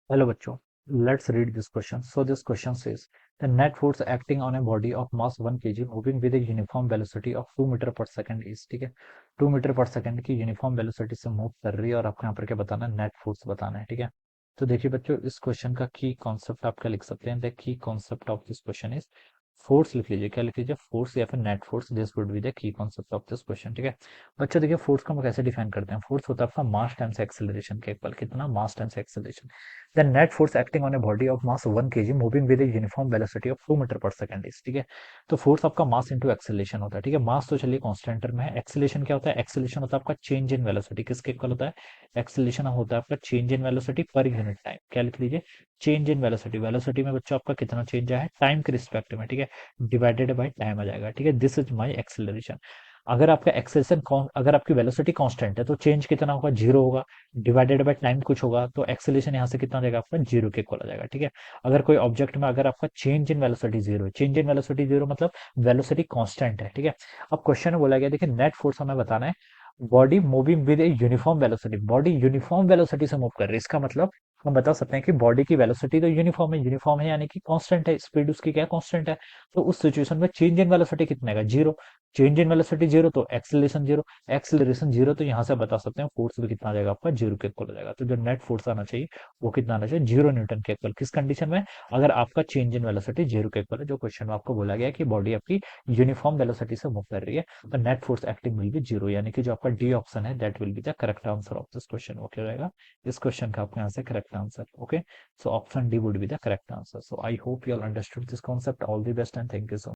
Hello बच्चों, let's read this question. So this question says the net force acting on a body of mass 1 kg moving with a uniform velocity of 2 metre पर second is, ठीक है। 2 metre पर second की uniform velocity से move कर रही है और आपको यहाँ पर क्या बताना है, नेट फोर्स बताना है, ठीक है। तो देखिए बच्चों, इस क्वेश्चन का की कॉन्सेप्ट आप क्या लिख सकते हैं, the key concept of this question is force. लिख लीजिए, क्या लिख लीजिए, फोर्स या फिर net force. This would be the key concept of this question, ठीक है। बच्चों देखिए, फोर्स को हम कैसे डिफाइन करते हैं। फोर्स होता है आपका मास टाइम्स एक्सेलरेशन के इक्वल। कितना? मास times acceleration. The net force acting on a body of mass 1 kg moving with a uniform velocity of 2 metre पर सेकंड इज, ठीक है। तो फोर्स आपका मास इंटू एक्सेलरेशन होता है, ठीक है। मास तो चलिए कांस्टेंट टर्म है। एक्सेलरेशन क्या होता है? एक्सेलरेशन होता है आपका चेंज इन वेलोसिटी। किसके इक्वल होता है? एक्सेलरेशन होता है आपका change in velocity per unit time. क्या लिख लीजिए? Change in velocity. वेलोसिटी में बच्चों आपका कितना चेंज आया है टाइम के रिस्पेक्ट में, ठीक है। डिवाइडेड बाय टाइम आ जाएगा, ठीक है। This is my acceleration. अगर आपका एक्सेलरेशन, अगर आपकी वेलोसिटी कांस्टेंट है तो चेंज कितना होगा? जीरो होगा। डिवाइडेड बाय टाइम कुछ होगा तो एक्सेलरेशन यहाँ से कितना आ जाएगा आपका? जीरो के इक्वल आ जाएगा, ठीक है। अगर कोई ऑब्जेक्ट में अगर आपका चेंज इन वेलोसिटी जीरो है, चेंज इन वेलोसिटी जीरो मतलब वेलोसिटी कांस्टेंट है, ठीक है। अब क्वेश्चन में बोला गया, देखिए नेट फोर्स हमें बताना है body moving with a uniform velocity. Body uniform velocity से मूव कर रही है, इसका मतलब हम बता सकते हैं कि बॉडी की वेलोसिटी तो यूनिफॉर्म है। यूनिफॉर्म है यानी कि कांस्टेंट है, स्पीड उसकी क्या कांस्टेंट है। तो उस सिचुएशन में चेंज इन वेलोसिटी कितने का? Zero. Change in velocity zero तो एक्सेलरेशन जीरो। एक्सेलरेशन जीरो तो यहाँ से बता सकते हैं फोर्स भी कितना आ जाएगा आपका? जीरो के इक्वल हो जाएगा। तो जो नेट फोर्स आना चाहिए वो कितना आना चाहिए? जीरो न्यूटन के इक्वल। किस कंडीशन में? अगर आपका चेंज इन वेलोसिटी जीरो के इक्वल है। जो क्वेश्चन में आपको बोला गया है कि बॉडी आपकी यूनिफॉर्म वेलोसिटी से मूव कर रही है, तो net force acting will be zero, यानी कि जो आपका डी ऑप्शन है that will be the correct answer of this question. Okay रहेगा इस क्वेश्चन का आपके यहाँ से correct answer. Okay, so option D would be the correct answer. So I hope you all understood this concept. All the best and thank you so